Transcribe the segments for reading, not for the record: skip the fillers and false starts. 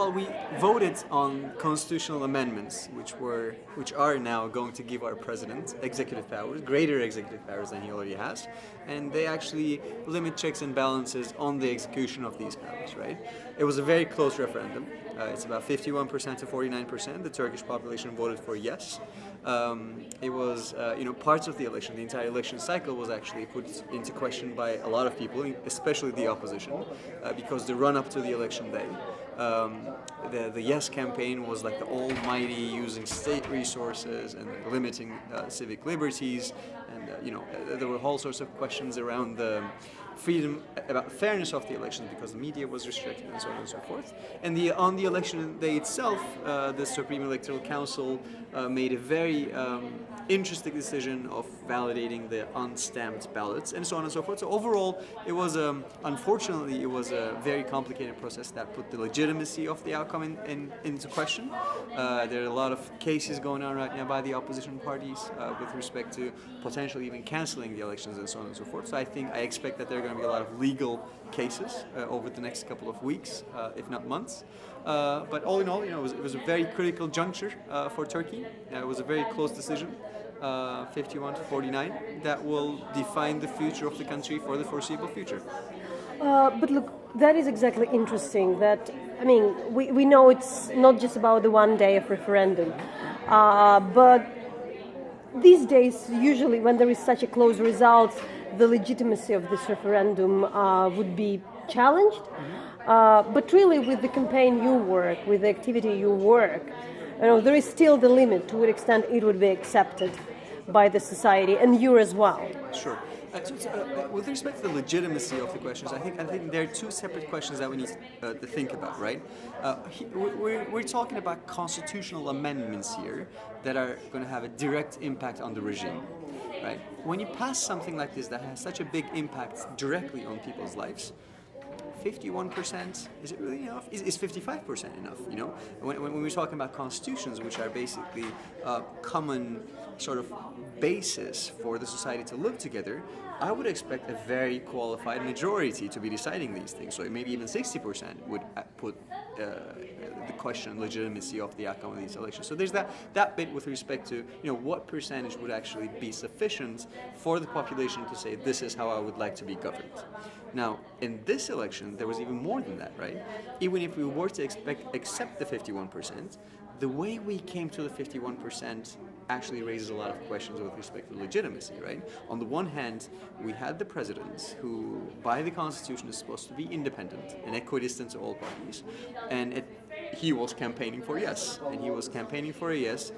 Well, we voted on constitutional amendments, which are now going to give our president executive powers, greater executive powers than he already has, and they actually limit checks and balances on the execution of these powers. Right? It was a very close referendum. It's about 51% to 49%. The Turkish population voted for yes. It was, parts of the election, the entire election cycle was actually put into question by a lot of people, especially the opposition, because the run-up to the election day, the yes campaign was like the almighty using state resources and limiting civic liberties, and there were all sorts of questions around the freedom, about fairness of the elections because the media was restricted and so on and so forth. And on the election day itself, the Supreme Electoral Council made a very interesting decision of validating the unstamped ballots and so on and so forth. So overall, it was unfortunately it was a very complicated process that put the legitimacy of the outcome into question. There are a lot of cases going on right now by the opposition parties with respect to potentially even canceling the elections and so on and so forth. So I expect that there are going to be a lot of legal cases over the next couple of weeks, if not months. But all in all, it was a very critical juncture for Turkey. It was a very close decision, 51 to 49, that will define the future of the country for the foreseeable future. But look, that is exactly interesting. We know it's not just about the one day of referendum, but these days, usually when there is such a close result, the legitimacy of this referendum would be challenged. But really, with the campaign you work, with the activity you work, there is still the limit to what extent it would be accepted by the society, and you as well. Sure. With respect to the legitimacy of the questions, I think there are two separate questions that we need to think about, right? We're talking about constitutional amendments here that are going to have a direct impact on the regime, right? When you pass something like this that has such a big impact directly on people's lives, 51%, is it really enough? Is 55% enough? When we're talking about constitutions, which are basically a common sort of basis for the society to live together, I would expect a very qualified majority to be deciding these things. So maybe even 60% would put the question legitimacy of the outcome of these elections. So there's that bit with respect to what percentage would actually be sufficient for the population to say this is how I would like to be governed. Now, in this election, there was even more than that, right? Even if we were to accept the 51%, the way we came to the 51% actually raises a lot of questions with respect to legitimacy, right? On the one hand, we had the president who, by the Constitution, is supposed to be independent and equidistant to all parties, and he was campaigning for yes, and he was campaigning for a yes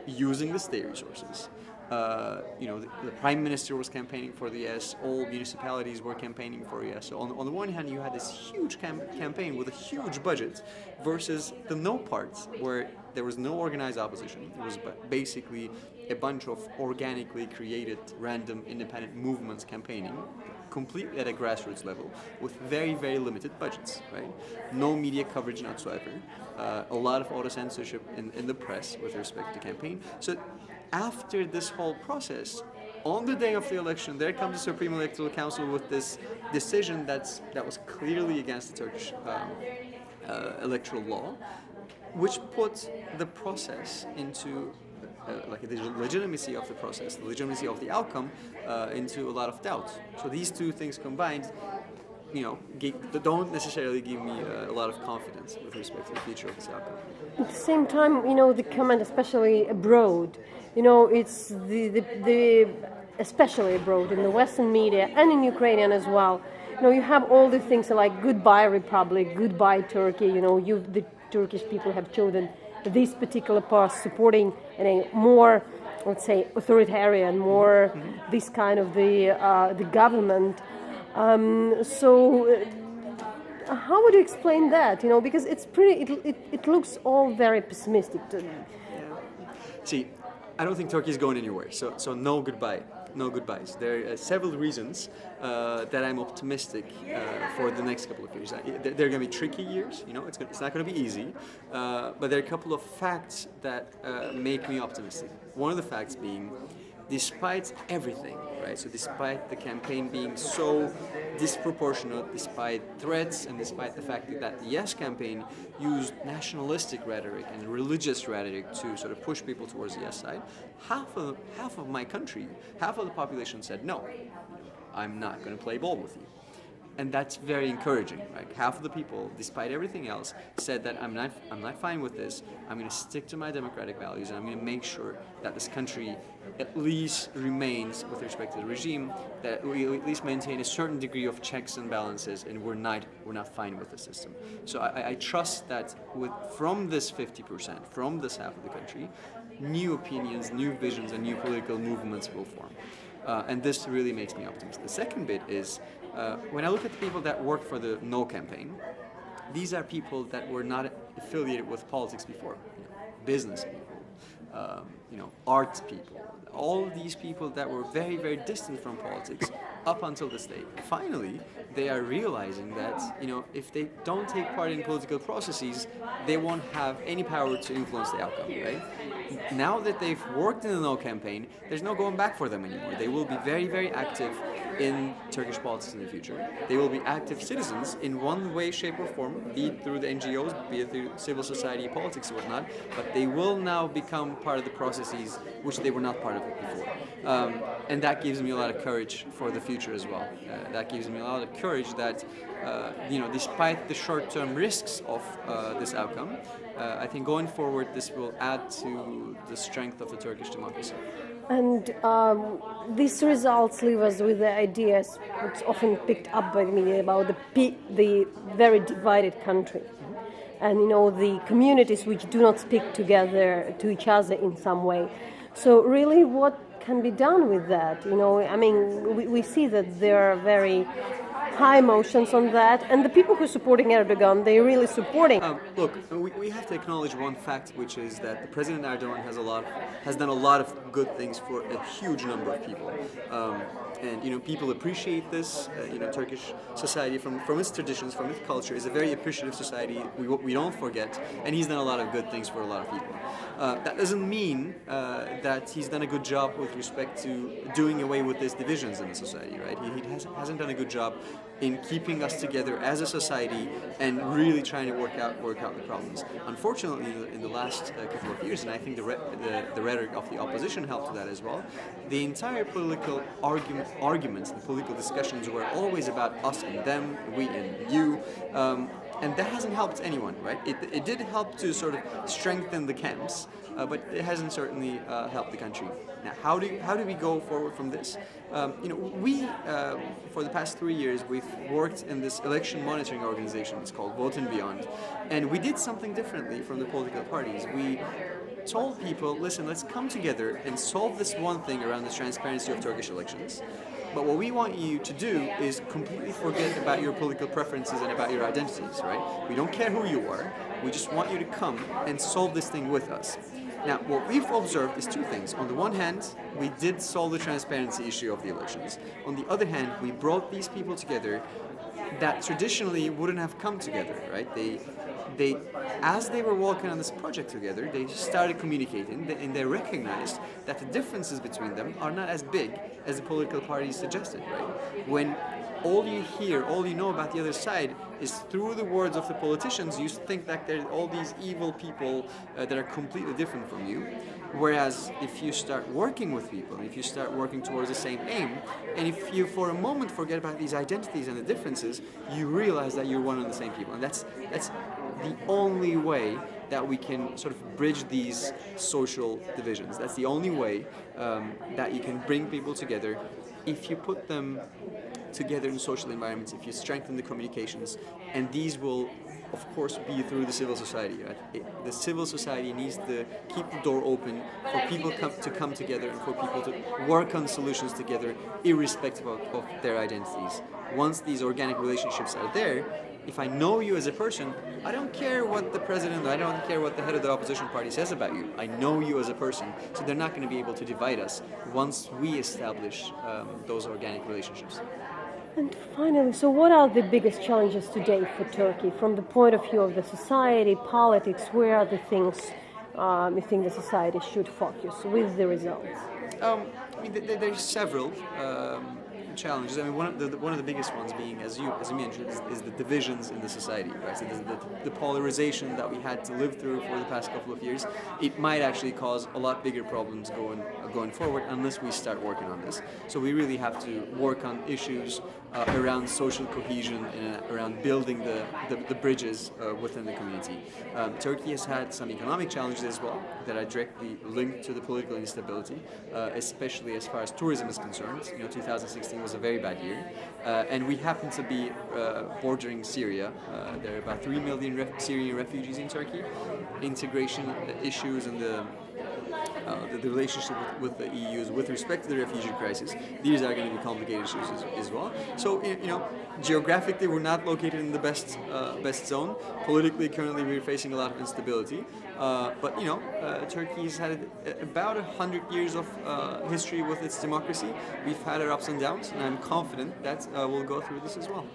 using the state resources. The prime minister was campaigning for the yes, all municipalities were campaigning for yes. So on the one hand, you had this huge campaign with a huge budget versus the no parts, where there was no organized opposition. It was basically a bunch of organically created random independent movements campaigning completely at a grassroots level with very, very limited budgets, right? No media coverage whatsoever. A lot of auto-censorship in the press with respect to campaign. So after this whole process, on the day of the election, there comes the Supreme Electoral Council with this decision that was clearly against the Turkish electoral law, which put the process into the legitimacy of the process, the legitimacy of the outcome into a lot of doubt. So these two things combined, don't necessarily give me a lot of confidence with respect to the future of this outcome. At the same time, the comment, especially abroad, it's the especially abroad in the Western media and in Ukrainian as well. You have all the things like goodbye Republic, goodbye Turkey. The Turkish people have chosen this particular path, supporting a more, let's say, authoritarian, more this kind of the government. So how would you explain that? Because it's it looks all very pessimistic to me. See, I don't think Turkey is going anywhere. So no goodbye. No goodbyes. There are several reasons that I'm optimistic for the next couple of years. They're going to be tricky years, it's not going to be easy, but there are a couple of facts that make me optimistic. One of the facts being despite everything, right? So despite the campaign being so disproportionate, despite threats, and despite the fact that the Yes campaign used nationalistic rhetoric and religious rhetoric to sort of push people towards the Yes side, half of my country, half of the population said, no, I'm not going to play ball with you. And that's very encouraging. Right? Half of the people, despite everything else, said that I'm not fine with this. I'm going to stick to my democratic values, and I'm going to make sure that this country at least remains, with respect to the regime, that we at least maintain a certain degree of checks and balances, and we're not fine with the system. So I trust that from this 50%, from this half of the country, new opinions, new visions, and new political movements will form. And this really makes me optimistic. The second bit is, when I look at the people that worked for the No campaign, these are people that were not affiliated with politics before. Business people, arts people, all of these people that were very, very distant from politics up until this day. Finally, they are realizing that, if they don't take part in political processes, they won't have any power to influence the outcome, right? Now that they've worked in the No campaign, there's no going back for them anymore. They will be very, very active in Turkish politics in the future. They will be active citizens in one way, shape, or form, be it through the NGOs, be it through civil society politics and whatnot, but they will now become part of the processes which they were not part of before. And that gives me a lot of courage for the future as well. That gives me a lot of courage that, despite the short-term risks of this outcome, I think going forward this will add to the strength of the Turkish democracy. And these results leave us with the ideas which often picked up by the media about the very divided country. And the communities which do not speak together to each other in some way. So really, what can be done with that? We see that there are very high emotions on that, and the people who are supporting Erdogan, they're really supporting. Look, we have to acknowledge one fact, which is that the President Erdogan has done a lot of good things for a huge number of people. And people appreciate this. Turkish society, from its traditions, from its culture, is a very appreciative society. We don't forget, and he's done a lot of good things for a lot of people. That doesn't mean that he's done a good job with respect to doing away with these divisions in the society, right? He hasn't done a good job in keeping us together as a society and really trying to work out the problems. Unfortunately, in the last couple of years, and I think the rhetoric of the opposition helped to that as well, the entire political arguments, the political discussions were always about us and them, we and you, and that hasn't helped anyone, right? It did help to sort of strengthen the camps, but it hasn't certainly helped the country. Now, how do we go forward from this? We for the past 3 years we've worked in this election monitoring organization. It's called Vote and Beyond, and we did something differently from the political parties. We told people, listen, let's come together and solve this one thing around the transparency of Turkish elections. But what we want you to do is completely forget about your political preferences and about your identities, right? We don't care who you are. We just want you to come and solve this thing with us. Now, what we've observed is two things. On the one hand, we did solve the transparency issue of the elections. On the other hand, we brought these people together that traditionally wouldn't have come together, right? They, as they were working on this project together, they started communicating, and they recognized that the differences between them are not as big as the political parties suggested, right? When all you hear, all you know about the other side is through the words of the politicians, you think that there are all these evil people that are completely different from you. Whereas if you start working with people, if you start working towards the same aim, and if you for a moment forget about these identities and the differences, you realize that you're one of the same people. And that's the only way that we can sort of bridge these social divisions. That's the only way that you can bring people together if you put them together in social environments, if you strengthen the communications, and these will, of course, be through the civil society. Right? The civil society needs to keep the door open for people to come together and for people to work on solutions together, irrespective of their identities. Once these organic relationships are there, if I know you as a person, I don't care what the president, I don't care what the head of the opposition party says about you. I know you as a person, so they're not going to be able to divide us once we establish those organic relationships. And finally, so what are the biggest challenges today for Turkey from the point of view of the society, politics? Where are the things you think the society should focus with the results? I mean, there's several challenges. I mean, one of the biggest ones being, as you mentioned, is the divisions in the society, right? So the polarization that we had to live through for the past couple of years, it might actually cause a lot bigger problems going forward unless we start working on this. So we really have to work on issues around social cohesion and around building the bridges within the community. Turkey has had some economic challenges as well that are directly linked to the political instability, especially as far as tourism is concerned. 2016 was a very bad year, and we happen to be bordering Syria. There are about 3 million Syrian refugees in Turkey. Integration issues and the relationship with the EU with respect to the refugee crisis, these are going to be complicated issues as well. So, geographically, we're not located in the best zone. Politically, currently, we're facing a lot of instability. But Turkey's had about 100 years of history with its democracy. We've had our ups and downs, and I'm confident that we'll go through this as well.